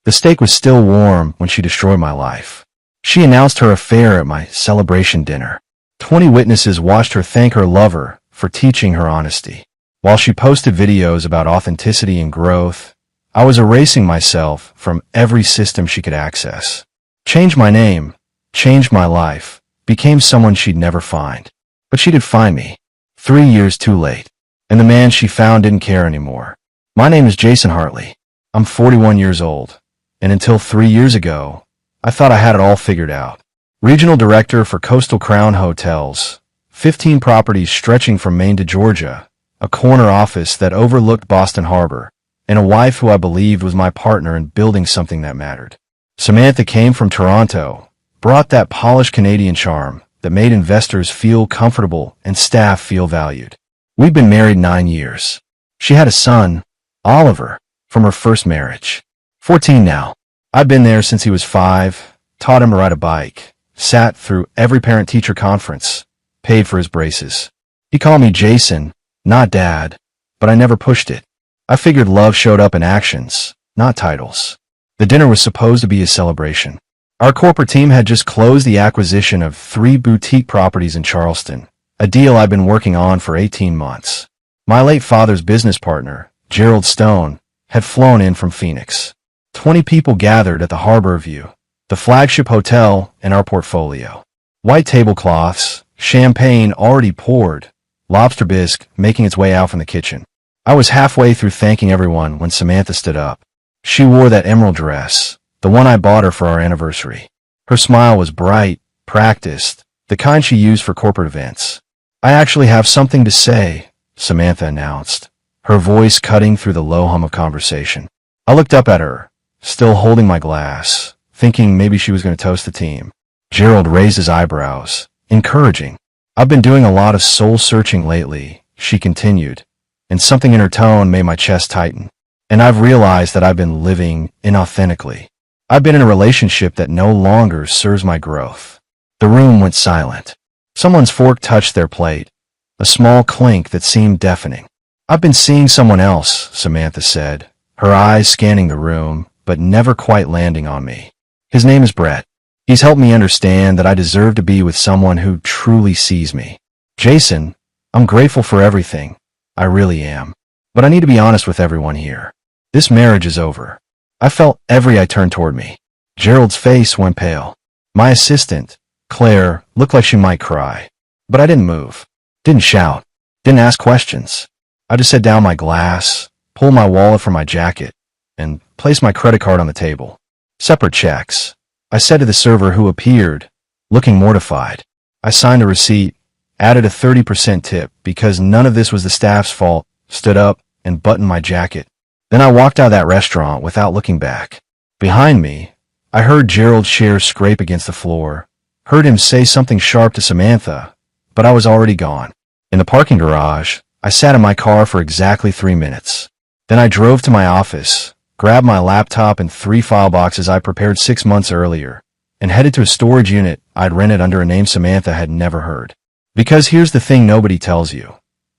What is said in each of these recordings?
The steak was still warm when she destroyed my life. She announced her affair at my celebration dinner. 20 witnesses watched her thank her lover for teaching her honesty. While she posted videos about authenticity and growth, I was erasing myself from every system she could access. Changed my name, changed my life, became someone she'd never find. But she did find me. 3 years too late. And the man she found didn't care anymore. My name is Jason Hartley. I'm 41 years old. And until 3 years ago, I thought I had it all figured out. Regional Director for Coastal Crown Hotels, 15 properties stretching from Maine to Georgia, a corner office that overlooked Boston Harbor, and a wife who I believed was my partner in building something that mattered. Samantha came from Toronto, brought that polished Canadian charm that made investors feel comfortable and staff feel valued. We'd been married 9 years. She had a son, Oliver, from her first marriage. 14 now. I'd been there since he was 5, taught him to ride a bike, sat through every parent-teacher conference, paid for his braces. He called me Jason, not Dad, but I never pushed it. I figured love showed up in actions, not titles. The dinner was supposed to be a celebration. Our corporate team had just closed the acquisition of 3 boutique properties in Charleston, a deal I'd been working on for 18 months. My late father's business partner, Gerald Stone, had flown in from Phoenix. 20 people gathered at the Harbor View, the flagship hotel in our portfolio. White tablecloths, champagne already poured, lobster bisque making its way out from the kitchen. I was halfway through thanking everyone when Samantha stood up. She wore that emerald dress, the one I bought her for our anniversary. Her smile was bright, practiced, the kind she used for corporate events. I actually have something to say, Samantha announced, her voice cutting through the low hum of conversation. I looked up at her, still holding my glass, thinking maybe she was going to toast the team. Gerald raised his eyebrows, encouraging. I've been doing a lot of soul-searching lately, she continued, and something in her tone made my chest tighten. And I've realized that I've been living inauthentically. I've been in a relationship that no longer serves my growth. The room went silent. Someone's fork touched their plate, a small clink that seemed deafening. I've been seeing someone else, Samantha said, her eyes scanning the room, but never quite landing on me. His name is Brett. He's helped me understand that I deserve to be with someone who truly sees me. Jason, I'm grateful for everything. I really am. But I need to be honest with everyone here. This marriage is over. I felt every eye turn toward me. Gerald's face went pale. My assistant, Claire, looked like she might cry. But I didn't move. Didn't shout. Didn't ask questions. I just set down my glass, pulled my wallet from my jacket, and placed my credit card on the table. Separate checks. I said to the server who appeared, looking mortified. I signed a receipt, added a 30% tip because none of this was the staff's fault, stood up, and buttoned my jacket. Then I walked out of that restaurant without looking back. Behind me, I heard Gerald's chair scrape against the floor, heard him say something sharp to Samantha, but I was already gone. In the parking garage, I sat in my car for exactly 3 minutes. Then I drove to my office, grabbed my laptop and 3 file boxes I prepared 6 months earlier, and headed to a storage unit I'd rented under a name Samantha had never heard. Because here's the thing nobody tells you.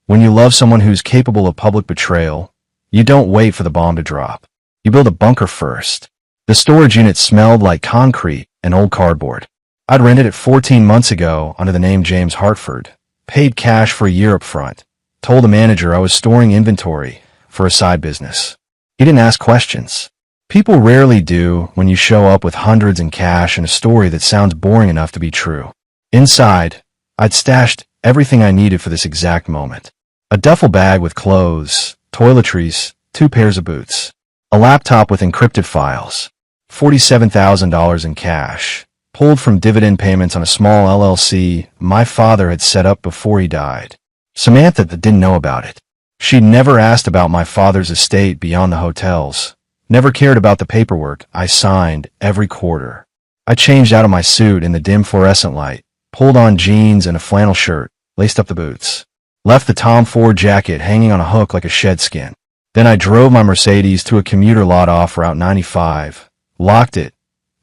When you love someone who's capable of public betrayal, you don't wait for the bomb to drop. You build a bunker first. The storage unit smelled like concrete and old cardboard. I'd rented it 14 months ago under the name James Hartford, paid cash for a year up front, told the manager I was storing inventory for a side business. He didn't ask questions. People rarely do when you show up with hundreds in cash and a story that sounds boring enough to be true. Inside, I'd stashed everything I needed for this exact moment. A duffel bag with clothes, toiletries, 2 pairs of boots, a laptop with encrypted files, $47,000 in cash, pulled from dividend payments on a small LLC my father had set up before he died. Samantha didn't know about it. She'd never asked about my father's estate beyond the hotels, never cared about the paperwork I signed every quarter. I changed out of my suit in the dim fluorescent light, pulled on jeans and a flannel shirt, laced up the boots, left the Tom Ford jacket hanging on a hook like a shed skin. Then I drove my Mercedes to a commuter lot off Route 95, locked it,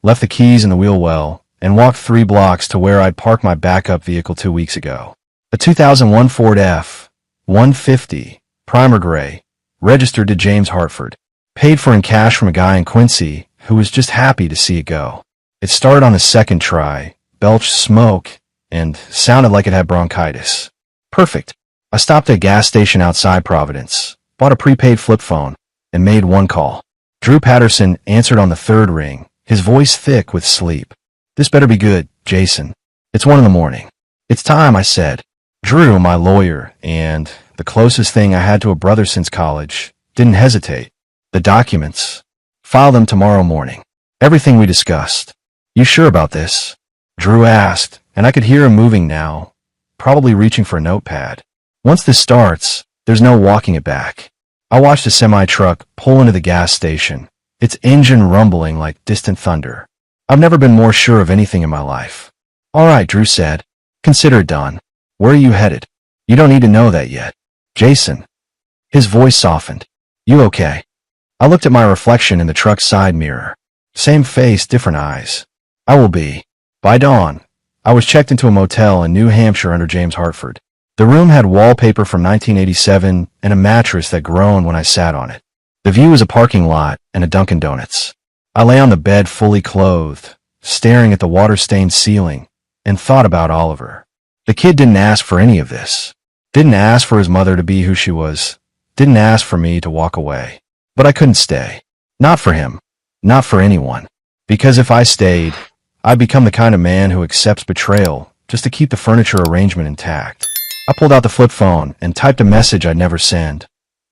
left the keys in the wheel well, and walked 3 blocks to where I'd parked my backup vehicle 2 weeks ago. A 2001 Ford F-150, primer gray, registered to James Hartford, paid for in cash from a guy in Quincy who was just happy to see it go. It started on the second try, belched smoke, and sounded like it had bronchitis. Perfect. I stopped at a gas station outside Providence, bought a prepaid flip phone, and made one call. Drew Patterson answered on the third ring, his voice thick with sleep. "This better be good, Jason. It's 1 a.m. "It's time," I said. Drew, my lawyer, and the closest thing I had to a brother since college, didn't hesitate. "The documents. File them tomorrow morning. Everything we discussed." "You sure about this?" Drew asked, and I could hear him moving now, probably reaching for a notepad. "Once this starts, there's no walking it back." I watched a semi-truck pull into the gas station, its engine rumbling like distant thunder. I've never been more sure of anything in my life. "All right," Drew said. "Consider it done. Where are you headed?" "You don't need to know that yet." "Jason." His voice softened. "You okay?" I looked at my reflection in the truck's side mirror. Same face, different eyes. "I will be." By dawn, I was checked into a motel in New Hampshire under James Hartford. The room had wallpaper from 1987 and a mattress that groaned when I sat on it. The view was a parking lot and a Dunkin' Donuts. I lay on the bed fully clothed, staring at the water-stained ceiling, and thought about Oliver. The kid didn't ask for any of this. Didn't ask for his mother to be who she was. Didn't ask for me to walk away. But I couldn't stay. Not for him. Not for anyone. Because if I stayed, I'd become the kind of man who accepts betrayal just to keep the furniture arrangement intact. I pulled out the flip phone and typed a message I'd never send.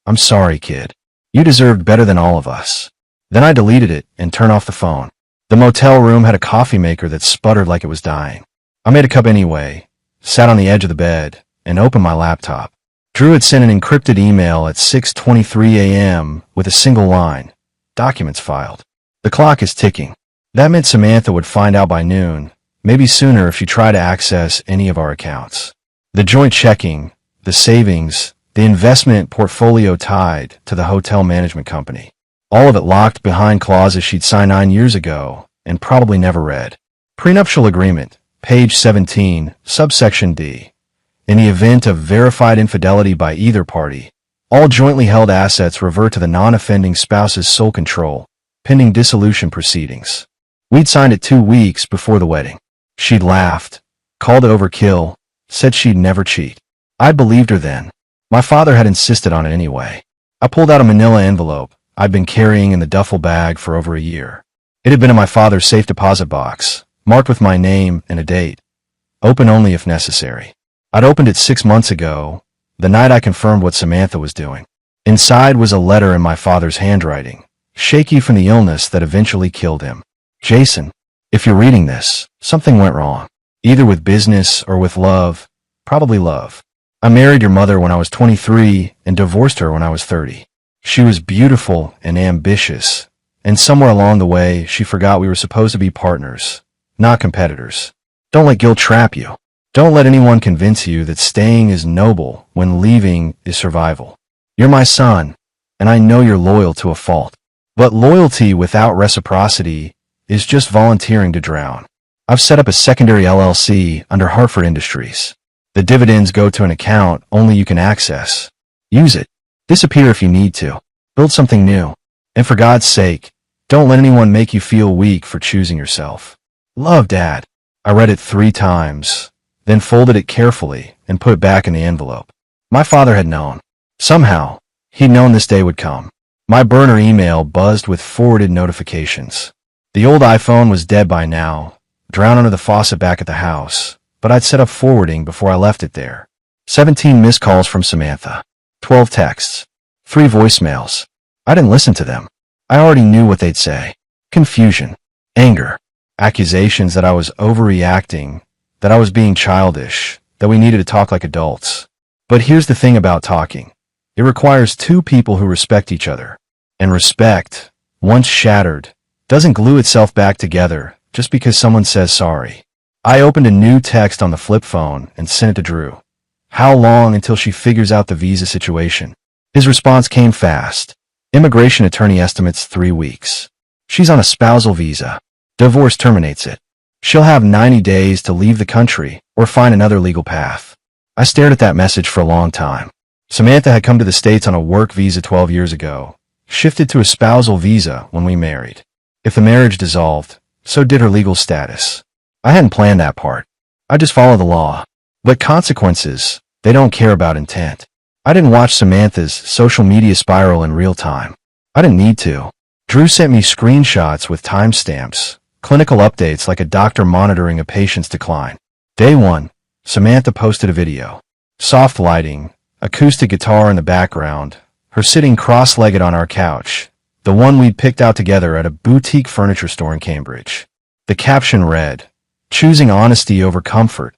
"I'm sorry, kid. You deserved better than all of us." Then I deleted it and turned off the phone. The motel room had a coffee maker that sputtered like it was dying. I made a cup anyway, sat on the edge of the bed, and opened my laptop. Drew had sent an encrypted email at 6:23 a.m. with a single line, "Documents filed." The clock is ticking. That meant Samantha would find out by noon, maybe sooner if she tried to access any of our accounts. The joint checking, the savings, the investment portfolio tied to the hotel management company. All of it locked behind clauses she'd signed 9 years ago and probably never read. Prenuptial agreement, page 17, subsection D. In the event of verified infidelity by either party, all jointly held assets revert to the non-offending spouse's sole control, pending dissolution proceedings. We'd signed it 2 weeks before the wedding. She'd laughed, called it overkill, said she'd never cheat. I believed her then. My father had insisted on it anyway. I pulled out a manila envelope I'd been carrying in the duffel bag for over a year. It had been in my father's safe deposit box, marked with my name and a date. Open only if necessary. I'd opened it 6 months ago, the night I confirmed what Samantha was doing. Inside was a letter in my father's handwriting, shaky from the illness that eventually killed him. "Jason, if you're reading this, something went wrong. Either with business or with love, probably love. I married your mother when I was 23 and divorced her when I was 30. She was beautiful and ambitious, and somewhere along the way, she forgot we were supposed to be partners, not competitors. Don't let guilt trap you. Don't let anyone convince you that staying is noble when leaving is survival. You're my son, and I know you're loyal to a fault. But loyalty without reciprocity is just volunteering to drown. I've set up a secondary LLC under Hartford Industries. The dividends go to an account only you can access. Use it. Disappear if you need to. Build something new. And for God's sake, don't let anyone make you feel weak for choosing yourself. Love, Dad." I read it 3 times, then folded it carefully and put it back in the envelope. My father had known. Somehow, he'd known this day would come. My burner email buzzed with forwarded notifications. The old iPhone was dead by now, drowned under the faucet back at the house, but I'd set up forwarding before I left it there. 17 missed calls from Samantha. 12 texts. 3 voicemails. I didn't listen to them. I already knew what they'd say. Confusion. Anger. Accusations that I was overreacting, that I was being childish, that we needed to talk like adults. But here's the thing about talking. It requires 2 people who respect each other. And respect, once shattered, doesn't glue itself back together just because someone says sorry. I opened a new text on the flip phone and sent it to Drew. "How long until she figures out the visa situation?" His response came fast. "Immigration attorney estimates 3 weeks. She's on a spousal visa. Divorce terminates it. She'll have 90 days to leave the country or find another legal path." I stared at that message for a long time. Samantha had come to the States on a work visa 12 years ago, shifted to a spousal visa when we married. If the marriage dissolved, so did her legal status. I hadn't planned that part. I just follow the law. But consequences, they don't care about intent. I didn't watch Samantha's social media spiral in real time. I didn't need to. Drew sent me screenshots with timestamps, clinical updates like a doctor monitoring a patient's decline. Day 1, Samantha posted a video. Soft lighting, acoustic guitar in the background, her sitting cross-legged on our couch, the one we'd picked out together at a boutique furniture store in Cambridge. The caption read, "Choosing honesty over comfort,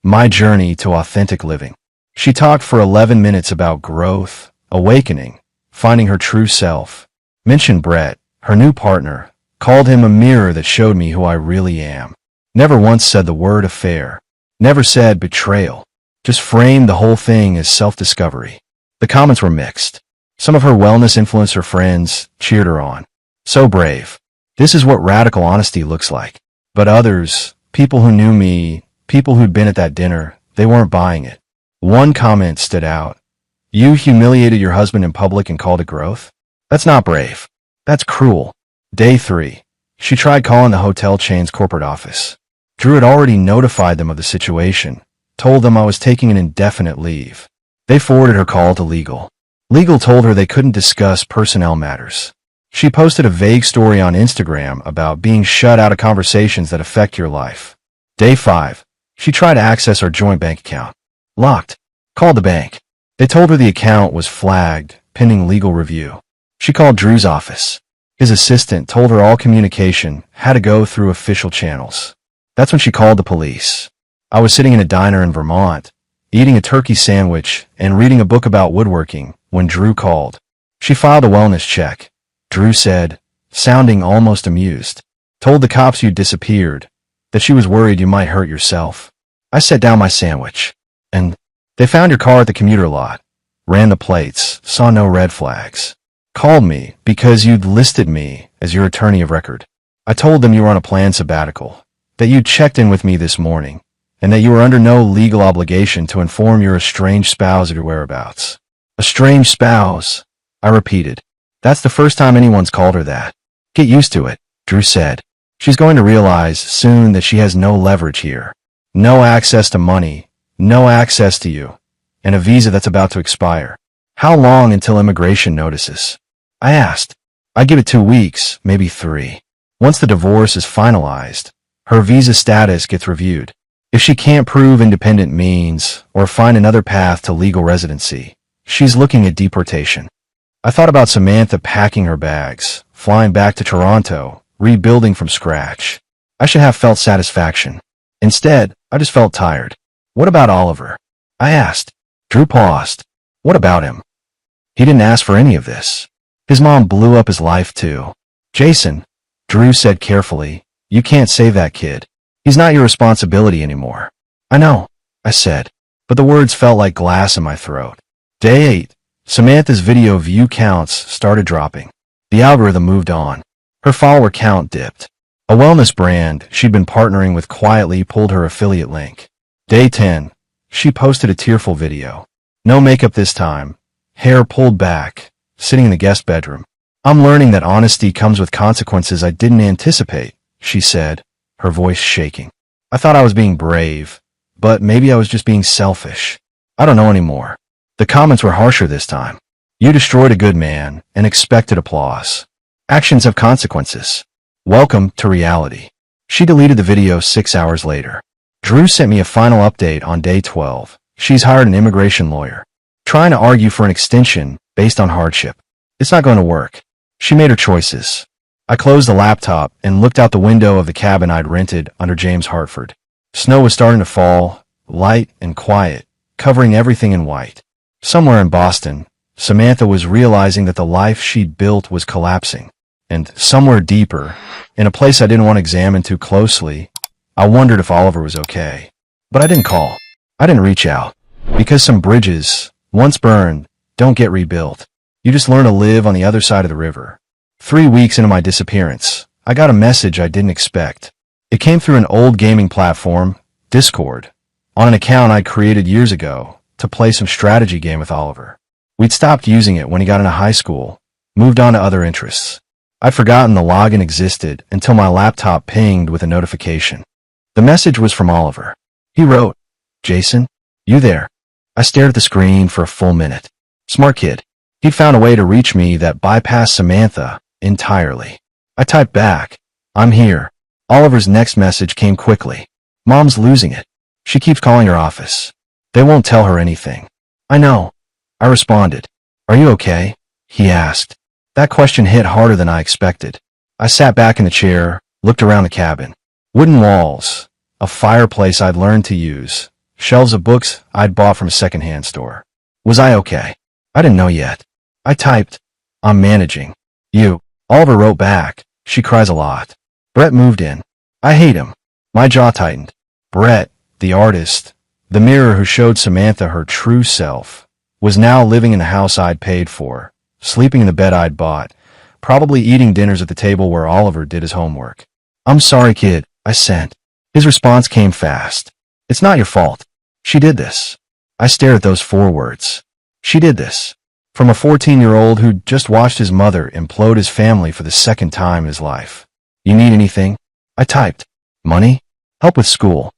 my journey to authentic living." She talked for 11 minutes about growth, awakening, finding her true self, mentioned Brett, her new partner, called him a mirror that showed me who I really am. Never once said the word affair. Never said betrayal. Just framed the whole thing as self-discovery. The comments were mixed. Some of her wellness influencer friends cheered her on. So brave. This is what radical honesty looks like. But others, people who knew me, people who'd been at that dinner, they weren't buying it. One comment stood out. "You humiliated your husband in public and called it growth? That's not brave. That's cruel." Day 3. She tried calling the hotel chain's corporate office. Drew had already notified them of the situation, told them I was taking an indefinite leave. They forwarded her call to legal. Legal told her they couldn't discuss personnel matters. She posted a vague story on Instagram about being shut out of conversations that affect your life. Day 5. She tried to access our joint bank account. Locked. Called the bank. They told her the account was flagged, pending legal review. She called Drew's office. His assistant told her all communication had to go through official channels. That's when she called the police. I was sitting in a diner in Vermont, eating a turkey sandwich and reading a book about woodworking when Drew called. She filed a wellness check. Drew said, sounding almost amused, "Told the cops you disappeared, that she was worried you might hurt yourself." I set down my sandwich. "And they found your car at the commuter lot. Ran the plates, saw no red flags. Called me because you'd listed me as your attorney of record. I told them you were on a planned sabbatical, that you checked in with me this morning, and that you were under no legal obligation to inform your estranged spouse of your whereabouts." Estranged spouse, I repeated. That's the first time anyone's called her that. "Get used to it," Drew said. "She's going to realize soon that she has no leverage here. No access to money, no access to you, and a visa that's about to expire. How long until immigration notices?" I asked. "I'd give it 2 weeks, maybe 3. Once the divorce is finalized, her visa status gets reviewed. If she can't prove independent means or find another path to legal residency, she's looking at deportation." I thought about Samantha packing her bags, flying back to Toronto, rebuilding from scratch. I should have felt satisfaction. Instead, I just felt tired. "What about Oliver?" I asked. Drew paused. "What about him?" "He didn't ask for any of this. His mom blew up his life too." "Jason," Drew said carefully, "you can't save that kid. He's not your responsibility anymore." "I know," I said, but the words felt like glass in my throat. Day 8. Samantha's video view counts started dropping. The algorithm moved on. Her follower count dipped. A wellness brand she'd been partnering with quietly pulled her affiliate link. Day 10. She posted a tearful video. No makeup this time. Hair pulled back, sitting in the guest bedroom. "I'm learning that honesty comes with consequences I didn't anticipate," she said, her voice shaking. I thought I was being brave, but maybe I was just being selfish. I don't know anymore. The comments were harsher this time. "You destroyed a good man and expected applause. Actions have consequences. Welcome to reality." She deleted the video 6 hours later. Drew sent me a final update on day 12. She's hired an immigration lawyer, trying to argue for an extension based on hardship. It's not going to work. She made her choices. I closed the laptop and looked out the window of the cabin I'd rented under James Hartford. Snow was starting to fall, light and quiet, covering everything in white. Somewhere in Boston, Samantha was realizing that the life she'd built was collapsing. And somewhere deeper, in a place I didn't want to examine too closely, I wondered if Oliver was okay. But I didn't call. I didn't reach out. Because some bridges, once burned, don't get rebuilt. You just learn to live on the other side of the river. 3 weeks into my disappearance, I got a message I didn't expect. It came through an old gaming platform, Discord, on an account I'd created years ago to play some strategy game with Oliver. We'd stopped using it when he got into high school, moved on to other interests. I'd forgotten the login existed until my laptop pinged with a notification. The message was from Oliver. He wrote, "Jason, you there?" I stared at the screen for a full minute. Smart kid. He'd found a way to reach me that bypassed Samantha entirely. I typed back, "I'm here." Oliver's next message came quickly. "Mom's losing it. She keeps calling her office. They won't tell her anything." "I know." I responded. "Are you okay?" he asked. That question hit harder than I expected. I sat back in the chair, looked around the cabin. Wooden walls, a fireplace I'd learned to use, shelves of books I'd bought from a secondhand store. Was I okay? I didn't know yet. I typed, "I'm managing." "You." Oliver wrote back, "She cries a lot." Brett moved in. I hate him. My jaw tightened. Brett, the artist, the mirror who showed Samantha her true self, was now living in the house I'd paid for, sleeping in the bed I'd bought, probably eating dinners at the table where Oliver did his homework. "I'm sorry, kid," I sent. His response came fast. "It's not your fault. She did this." I stared at those 4 words. She did this. From a 14-year-old who'd just watched his mother implode his family for the second time in his life. "You need anything?" I typed. "Money? Help with school."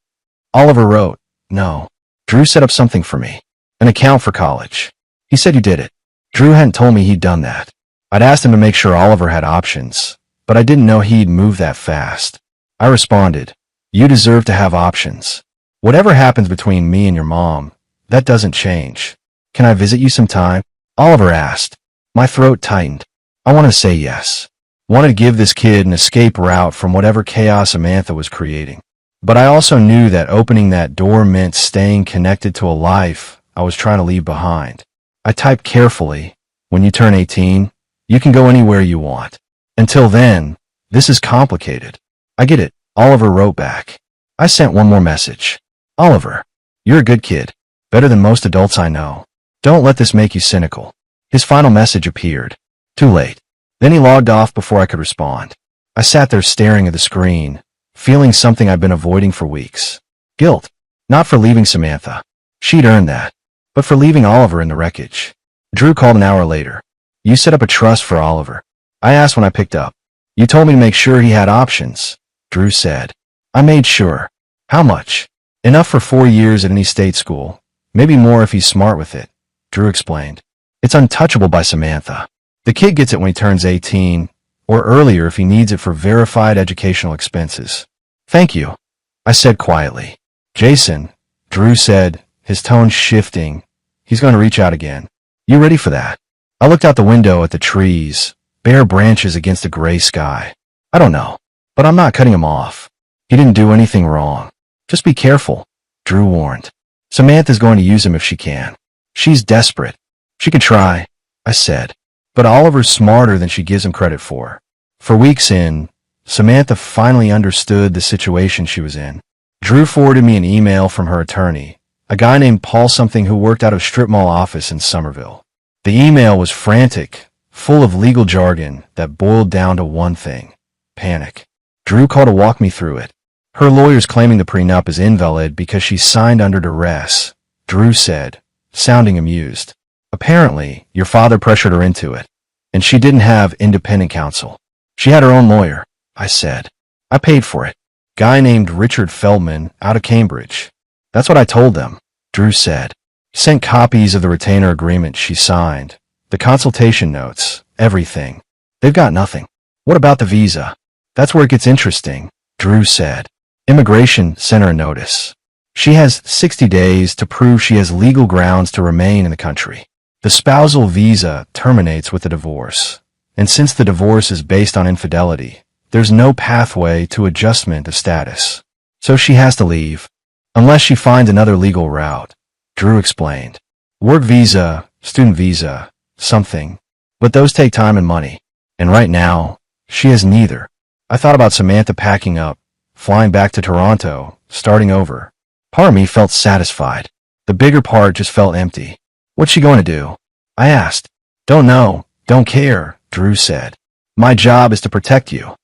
Oliver wrote, "No. Drew set up something for me. An account for college. He said you did it." Drew hadn't told me he'd done that. I'd asked him to make sure Oliver had options, but I didn't know he'd move that fast. I responded, "You deserve to have options. Whatever happens between me and your mom, that doesn't change. Can I visit you sometime?" Oliver asked. My throat tightened. I wanted to say yes. Wanted to give this kid an escape route from whatever chaos Samantha was creating. But I also knew that opening that door meant staying connected to a life I was trying to leave behind. I typed carefully, "When you turn 18, you can go anywhere you want. Until then, this is complicated." "I get it," Oliver wrote back. I sent one more message. "Oliver, you're a good kid. Better than most adults I know. Don't let this make you cynical." His final message appeared. Too late. Then he logged off before I could respond. I sat there staring at the screen, feeling something I'd been avoiding for weeks. Guilt. Not for leaving Samantha. She'd earned that. But for leaving Oliver in the wreckage. Drew called an hour later. "You set up a trust for Oliver." I asked when I picked up. "You told me to make sure he had options," Drew said. "I made sure." "How much?" "Enough for 4 years at any state school. Maybe more if he's smart with it," Drew explained. "It's untouchable by Samantha. The kid gets it when he turns 18, or earlier if he needs it for verified educational expenses." "Thank you," I said quietly. "Jason," Drew said, his tone shifting. "He's going to reach out again. You ready for that?" I looked out the window at the trees, bare branches against a gray sky. "I don't know, but I'm not cutting him off. He didn't do anything wrong. Just be careful," Drew warned. "Samantha's going to use him if she can. She's desperate." "She can try," I said. "But Oliver's smarter than she gives him credit for." For weeks in, Samantha finally understood the situation she was in. Drew forwarded me an email from her attorney, a guy named Paul something who worked out of a strip mall office in Somerville. The email was frantic, full of legal jargon that boiled down to one thing: panic. Drew called to walk me through it. Her lawyer's claiming the prenup is invalid because she signed under duress, Drew said, sounding amused. "Apparently, your father pressured her into it, and she didn't have independent counsel. She had her own lawyer," I said. "I paid for it. Guy named Richard Feldman out of Cambridge." "That's what I told them," Drew said. He sent copies of the retainer agreement she signed, the consultation notes, everything. "They've got nothing." "What about the visa?" "That's where it gets interesting," Drew said. "Immigration sent her a notice. She has 60 days to prove she has legal grounds to remain in the country. The spousal visa terminates with the divorce, and since the divorce is based on infidelity, there's no pathway to adjustment of status. So she has to leave, unless she finds another legal route," Drew explained. "Work visa, student visa, something. But those take time and money. And right now, she has neither." I thought about Samantha packing up, flying back to Toronto, starting over. Part of me felt satisfied. The bigger part just felt empty. "What's she going to do?" I asked. "Don't know, don't care," Drew said. "My job is to protect you,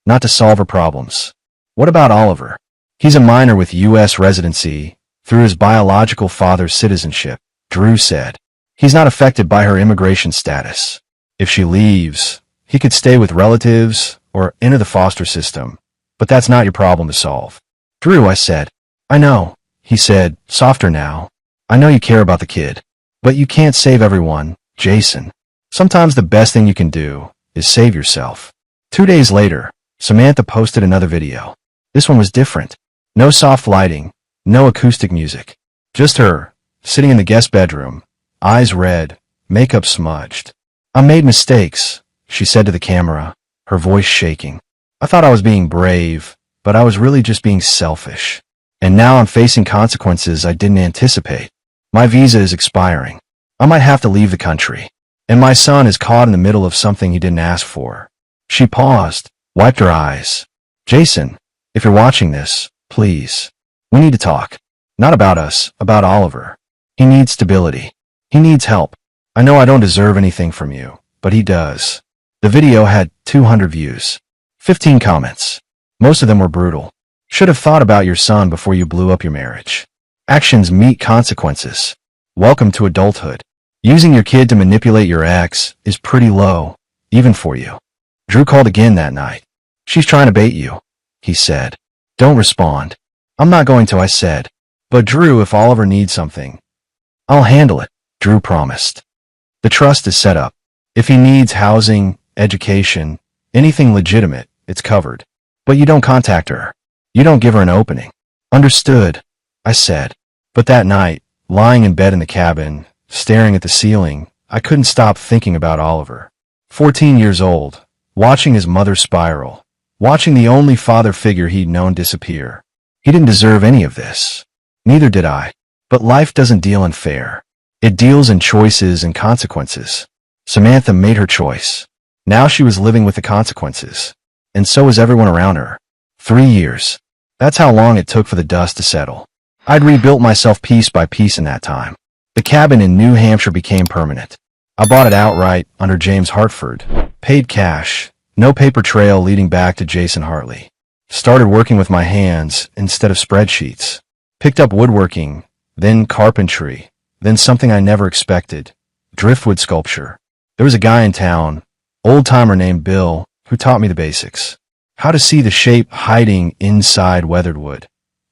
not to solve her problems." "What about Oliver?" "He's a minor with U.S. residency through his biological father's citizenship," Drew said. "He's not affected by her immigration status. If she leaves, He could stay with relatives or enter the foster system, but that's not your problem to solve. Drew, I said. I know, he said, softer now. I know you care about the kid. But you can't save everyone, Jason. Sometimes the best thing you can do is save yourself. 2 days later, Samantha posted another video. This one was different. No soft lighting, no acoustic music. Just her, sitting in the guest bedroom, eyes red, makeup smudged. I made mistakes, she said to the camera, her voice shaking. I thought I was being brave, but I was really just being selfish. And now I'm facing consequences I didn't anticipate. My visa is expiring. I might have to leave the country. And my son is caught in the middle of something he didn't ask for. She paused, wiped her eyes. Jason, if you're watching this, please. We need to talk. Not about us, about Oliver. He needs stability. He needs help. I know I don't deserve anything from you, but he does. The video had 200 views. 15 comments. Most of them were brutal. Should have thought about your son before you blew up your marriage. Actions meet consequences. Welcome to adulthood. Using your kid to manipulate your ex is pretty low, even for you. Drew called again that night. She's trying to bait you, he said. Don't respond. I'm not going to, I said. But Drew, if Oliver needs something, I'll handle it, Drew promised. The trust is set up. If he needs housing, education, anything legitimate, it's covered. But you don't contact her. You don't give her an opening. Understood, I said. But that night, lying in bed in the cabin, staring at the ceiling, I couldn't stop thinking about Oliver. 14 years old, watching his mother spiral, watching the only father figure he'd known disappear. He didn't deserve any of this. Neither did I. But life doesn't deal in fair. It deals in choices and consequences. Samantha made her choice. Now she was living with the consequences. And so was everyone around her. 3 years. That's how long it took for the dust to settle. I'd rebuilt myself piece by piece in that time. The cabin in New Hampshire became permanent. I bought it outright under James Hartford. Paid cash. No paper trail leading back to Jason Hartley. Started working with my hands instead of spreadsheets. Picked up woodworking, then carpentry, then something I never expected, driftwood sculpture. There was a guy in town, old-timer named Bill, who taught me the basics. How to see the shape hiding inside weathered wood.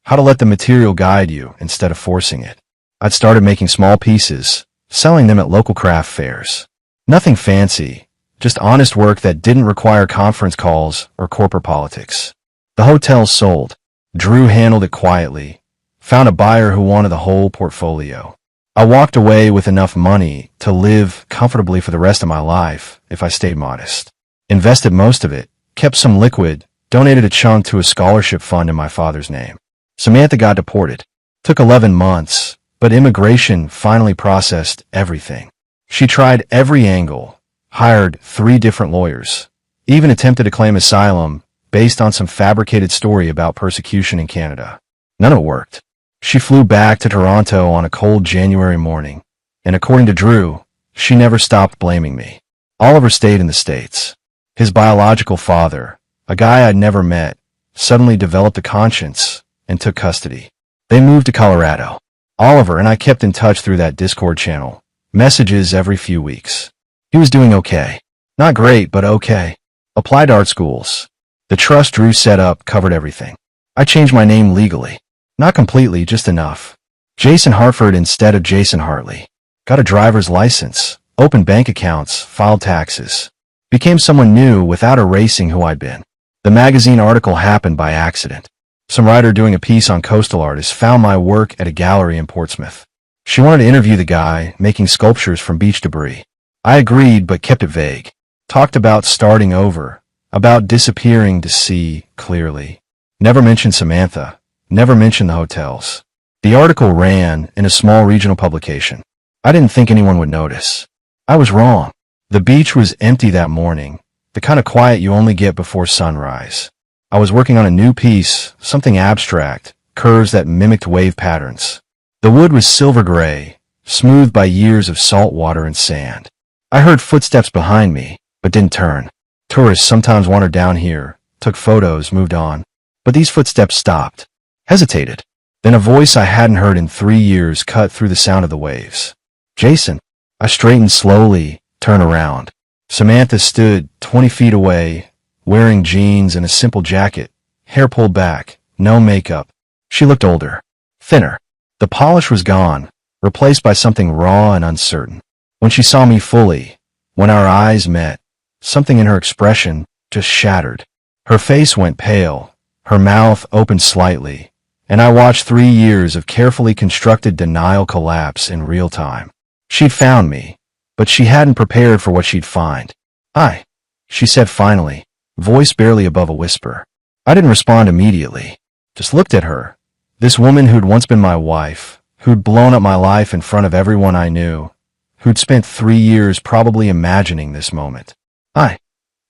How to let the material guide you instead of forcing it. I'd started making small pieces, selling them at local craft fairs. Nothing fancy, just honest work that didn't require conference calls or corporate politics. The hotel sold. Drew handled it quietly. Found a buyer who wanted the whole portfolio. I walked away with enough money to live comfortably for the rest of my life if I stayed modest. Invested most of it, kept some liquid, donated a chunk to a scholarship fund in my father's name. Samantha got deported. Took 11 months, but immigration finally processed everything. She tried every angle, hired 3 different lawyers, even attempted to claim asylum based on some fabricated story about persecution in Canada. None of it worked. She flew back to Toronto on a cold January morning, and according to Drew, she never stopped blaming me. Oliver stayed in the States. His biological father, a guy I'd never met, suddenly developed a conscience and took custody. They moved to Colorado. Oliver and I kept in touch through that Discord channel, messages every few weeks. He was doing okay. Not great, but okay. Applied to art schools. The trust Drew set up covered everything. I changed my name legally. Not completely, just enough. Jason Hartford instead of Jason Hartley. Got a driver's license, opened bank accounts, filed taxes. Became someone new without erasing who I'd been. The magazine article happened by accident. Some writer doing a piece on coastal artists found my work at a gallery in Portsmouth. She wanted to interview the guy making sculptures from beach debris. I agreed but kept it vague. Talked about starting over, about disappearing to see clearly. Never mentioned Samantha. Never mentioned the hotels. The article ran in a small regional publication. I didn't think anyone would notice. I was wrong. The beach was empty that morning, the kind of quiet you only get before sunrise. I was working on a new piece, something abstract, curves that mimicked wave patterns. The wood was silver gray, smoothed by years of salt water and sand. I heard footsteps behind me, but didn't turn. Tourists sometimes wandered down here, took photos, moved on. But these footsteps stopped. Hesitated. Then a voice I hadn't heard in 3 years cut through the sound of the waves. Jason. I straightened slowly, turned around. Samantha stood 20 feet away, wearing jeans and a simple jacket, hair pulled back, no makeup. She looked older, thinner. The polish was gone, replaced by something raw and uncertain. When she saw me fully, when our eyes met, something in her expression just shattered. Her face went pale, her mouth opened slightly, and I watched 3 years of carefully constructed denial collapse in real time. She'd found me, but she hadn't prepared for what she'd find. "Hi," she said finally, voice barely above a whisper. I didn't respond immediately, just looked at her. This woman who'd once been my wife, who'd blown up my life in front of everyone I knew, who'd spent 3 years probably imagining this moment. "Hi,"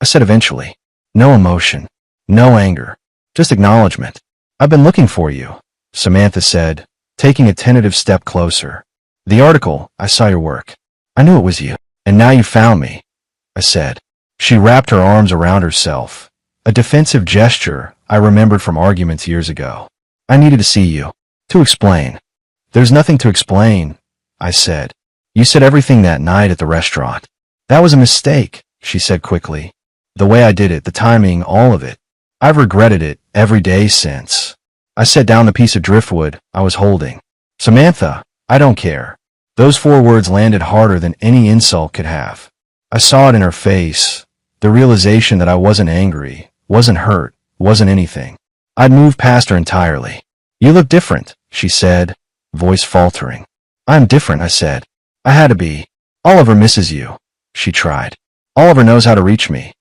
I said eventually. No emotion, no anger, just acknowledgement. "I've been looking for you," Samantha said, taking a tentative step closer. "The article, I saw your work. I knew it was you. And now you found me," I said. She wrapped her arms around herself, a defensive gesture I remembered from arguments years ago. "I needed to see you. To explain." "There's nothing to explain," I said. "You said everything that night at the restaurant." "That was a mistake," she said quickly. "The way I did it, the timing, all of it. I've regretted it every day since." I set down the piece of driftwood I was holding. "Samantha, I don't care." Those 4 words landed harder than any insult could have. I saw it in her face, the realization that I wasn't angry, wasn't hurt, wasn't anything. I'd moved past her entirely. "You look different," she said, voice faltering. "I'm different," I said. "I had to be. Oliver misses you," she tried. "Oliver knows how to reach me,"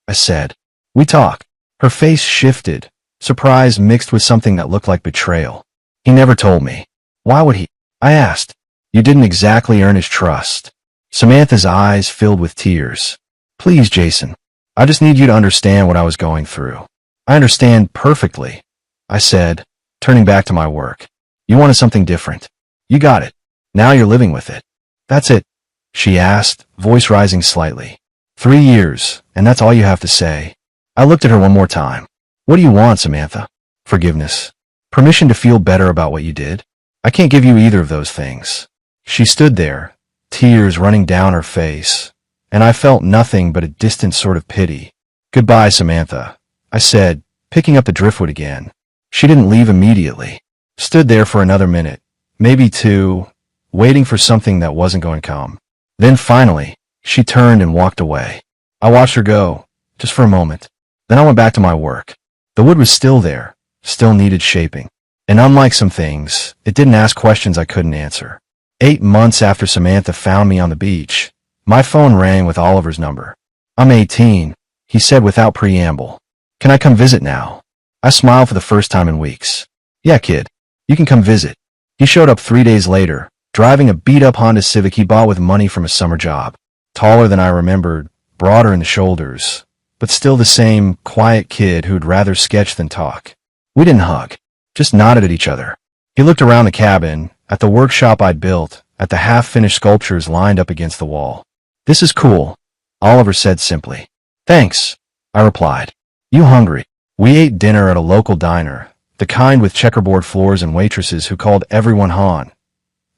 I said. "We talk." Her face shifted, surprise mixed with something that looked like betrayal. "He never told me." "Why would he?" I asked. "You didn't exactly earn his trust." Samantha's eyes filled with tears. "Please, Jason. I just need you to understand what I was going through." "I understand perfectly," I said, turning back to my work. "You wanted something different. You got it. Now you're living with it." "That's it?" she asked, voice rising slightly. 3 years, and that's all you have to say." I looked at her one more time. "What do you want, Samantha? Forgiveness? Permission to feel better about what you did?" "I can't give you either of those things." She stood there, tears running down her face, and I felt nothing but a distant sort of pity. "Goodbye, Samantha," I said, picking up the driftwood again. She didn't leave immediately. Stood there for another minute, maybe 2, waiting for something that wasn't going to come. Then finally, she turned and walked away. I watched her go, just for a moment. Then I went back to my work. The wood was still there, still needed shaping. And unlike some things, it didn't ask questions I couldn't answer. 8 months after Samantha found me on the beach, my phone rang with Oliver's number. "I'm 18, he said without preamble. "Can I come visit now?" I smiled for the first time in weeks. "Yeah, kid. You can come visit." He showed up 3 days later, driving a beat-up Honda Civic he bought with money from a summer job. Taller than I remembered, broader in the shoulders, but still the same quiet kid who'd rather sketch than talk. We didn't hug, just nodded at each other. He looked around the cabin, at the workshop I'd built, at the half-finished sculptures lined up against the wall. "This is cool," Oliver said simply. "Thanks," I replied. "You hungry?" We ate dinner at a local diner, the kind with checkerboard floors and waitresses who called everyone Han.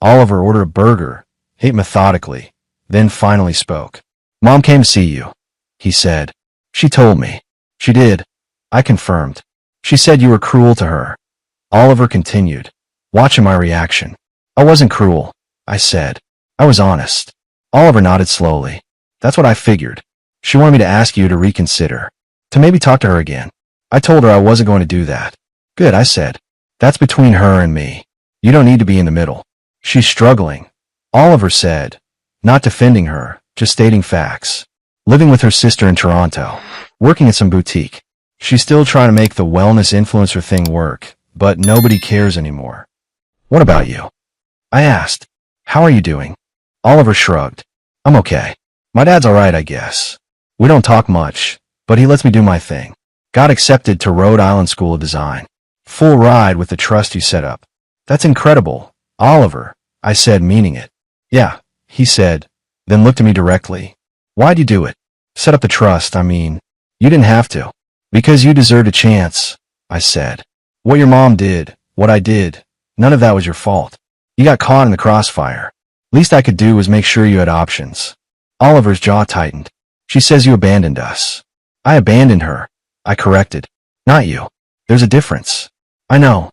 Oliver ordered a burger, ate methodically, then finally spoke. "Mom came to see you," he said. "She told me." "She did," I confirmed. "She said you were cruel to her." Oliver continued, watching my reaction. "I wasn't cruel," I said. "I was honest." Oliver nodded slowly. "That's what I figured. She wanted me to ask you to reconsider, to maybe talk to her again." I told her I wasn't going to do that. "Good," I said. "That's between her and me. You don't need to be in the middle." "She's struggling," Oliver said, not defending her, just stating facts. "Living with her sister in Toronto, working at some boutique. She's still trying to make the wellness influencer thing work, but nobody cares anymore." "What about you?" I asked. "How are you doing?" Oliver shrugged. "I'm okay. My dad's alright, I guess. We don't talk much, but he lets me do my thing. Got accepted to Rhode Island School of Design. Full ride with the trust you set up." "That's incredible, Oliver," I said, meaning it. "Yeah," he said, then looked at me directly. "Why'd you do it? Set up the trust, I mean. You didn't have to." "Because you deserved a chance," I said. "What your mom did, what I did, none of that was your fault. You got caught in the crossfire. Least I could do was make sure you had options." Oliver's jaw tightened. She says you abandoned us. I abandoned her. I corrected. Not you. There's a difference. I know,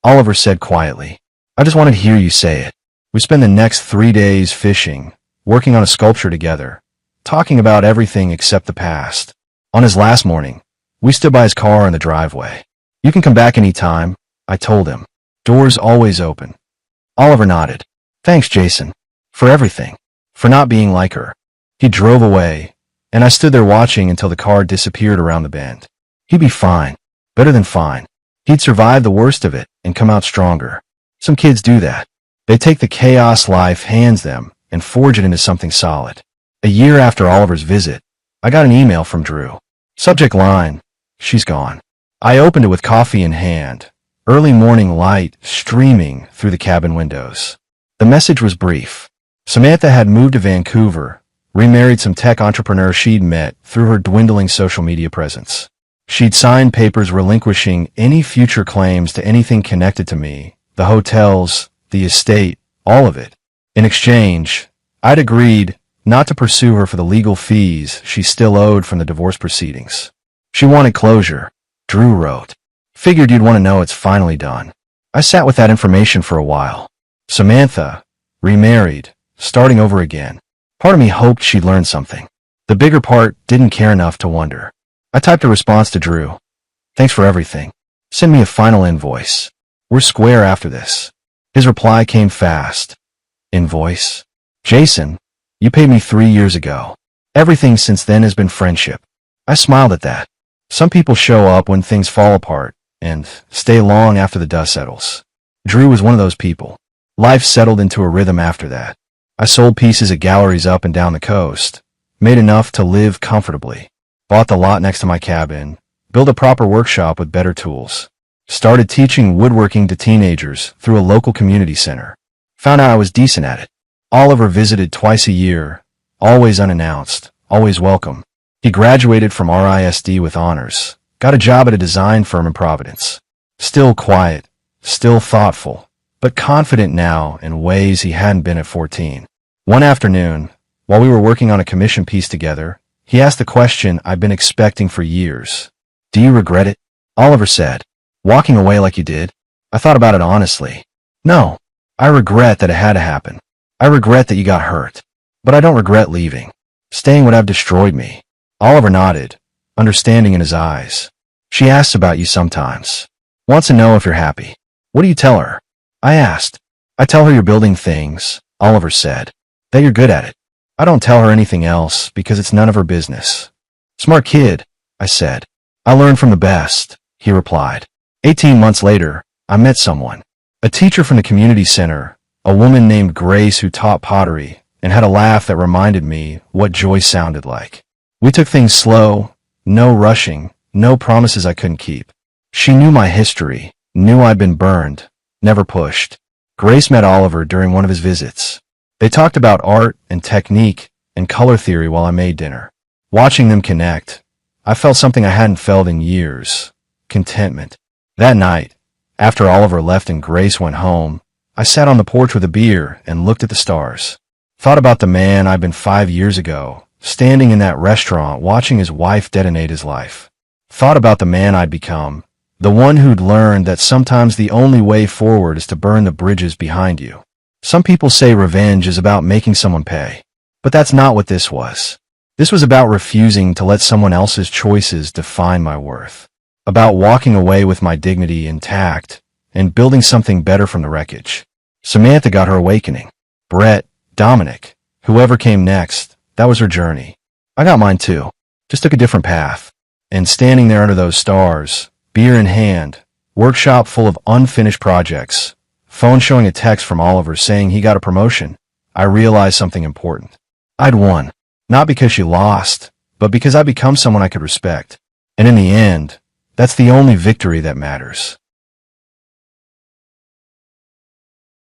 Oliver said quietly. I just wanted to hear you say it. We spent the next 3 days fishing, working on a sculpture together, talking about everything except the past. On his last morning, we stood by his car in the driveway. You can come back any time, I told him. Doors always open. Oliver nodded. Thanks, Jason. For everything. For not being like her. He drove away, and I stood there watching until the car disappeared around the bend. He'd be fine. Better than fine. He'd survive the worst of it and come out stronger. Some kids do that. They take the chaos life hands them and forge it into something solid. A year after Oliver's visit, I got an email from Drew. Subject line, she's gone. I opened it with coffee in hand, early morning light streaming through the cabin windows. The message was brief. Samantha had moved to Vancouver, remarried some tech entrepreneur she'd met through her dwindling social media presence. She'd signed papers relinquishing any future claims to anything connected to me, the hotels, the estate, all of it. In exchange, I'd agreed not to pursue her for the legal fees she still owed from the divorce proceedings. She wanted closure, Drew wrote. Figured you'd want to know it's finally done. I sat with that information for a while. Samantha, remarried, starting over again. Part of me hoped she'd learn something. The bigger part didn't care enough to wonder. I typed a response to Drew. Thanks for everything. Send me a final invoice. We're square after this. His reply came fast. Invoice? Jason, you paid me 3 years ago. Everything since then has been friendship. I smiled at that. Some people show up when things fall apart and stay long after the dust settles. Drew was one of those people. Life settled into a rhythm after that. I sold pieces at galleries up and down the coast, made enough to live comfortably, bought the lot next to my cabin, built a proper workshop with better tools, started teaching woodworking to teenagers through a local community center, found out I was decent at it. Oliver visited twice a year, always unannounced, always welcome. He graduated from RISD with honors, got a job at a design firm in Providence. Still quiet, still thoughtful, but confident now in ways he hadn't been at 14. One afternoon, while we were working on a commission piece together, he asked the question I'd been expecting for years. Do you regret it? Oliver said, walking away like you did. I thought about it honestly. No, I regret that it had to happen. I regret that you got hurt. But I don't regret leaving. Staying would have destroyed me. Oliver nodded, understanding in his eyes. She asks about you sometimes. Wants to know if you're happy. What do you tell her? I asked. I tell her you're building things, Oliver said. That you're good at it. I don't tell her anything else because it's none of her business. Smart kid, I said. I learned from the best, he replied. 18 months later, I met someone. A teacher from the community center, a woman named Grace who taught pottery and had a laugh that reminded me what joy sounded like. We took things slow, no rushing, no promises I couldn't keep. She knew my history, knew I'd been burned, never pushed. Grace met Oliver during one of his visits. They talked about art and technique and color theory while I made dinner. Watching them connect, I felt something I hadn't felt in years. Contentment. That night, after Oliver left and Grace went home, I sat on the porch with a beer and looked at the stars. Thought about the man I'd been 5 years ago, standing in that restaurant watching his wife detonate his life. Thought about the man I'd become, the one who'd learned that sometimes the only way forward is to burn the bridges behind you. Some people say revenge is about making someone pay, but that's not what this was. This was about refusing to let someone else's choices define my worth. About walking away with my dignity intact and building something better from the wreckage. Samantha got her awakening. Brett, Dominic, whoever came next, that was her journey. I got mine too. Just took a different path. And standing there under those stars, beer in hand, workshop full of unfinished projects, phone showing a text from Oliver saying he got a promotion, I realized something important. I'd won. Not because she lost, but because I'd become someone I could respect. And in the end, that's the only victory that matters.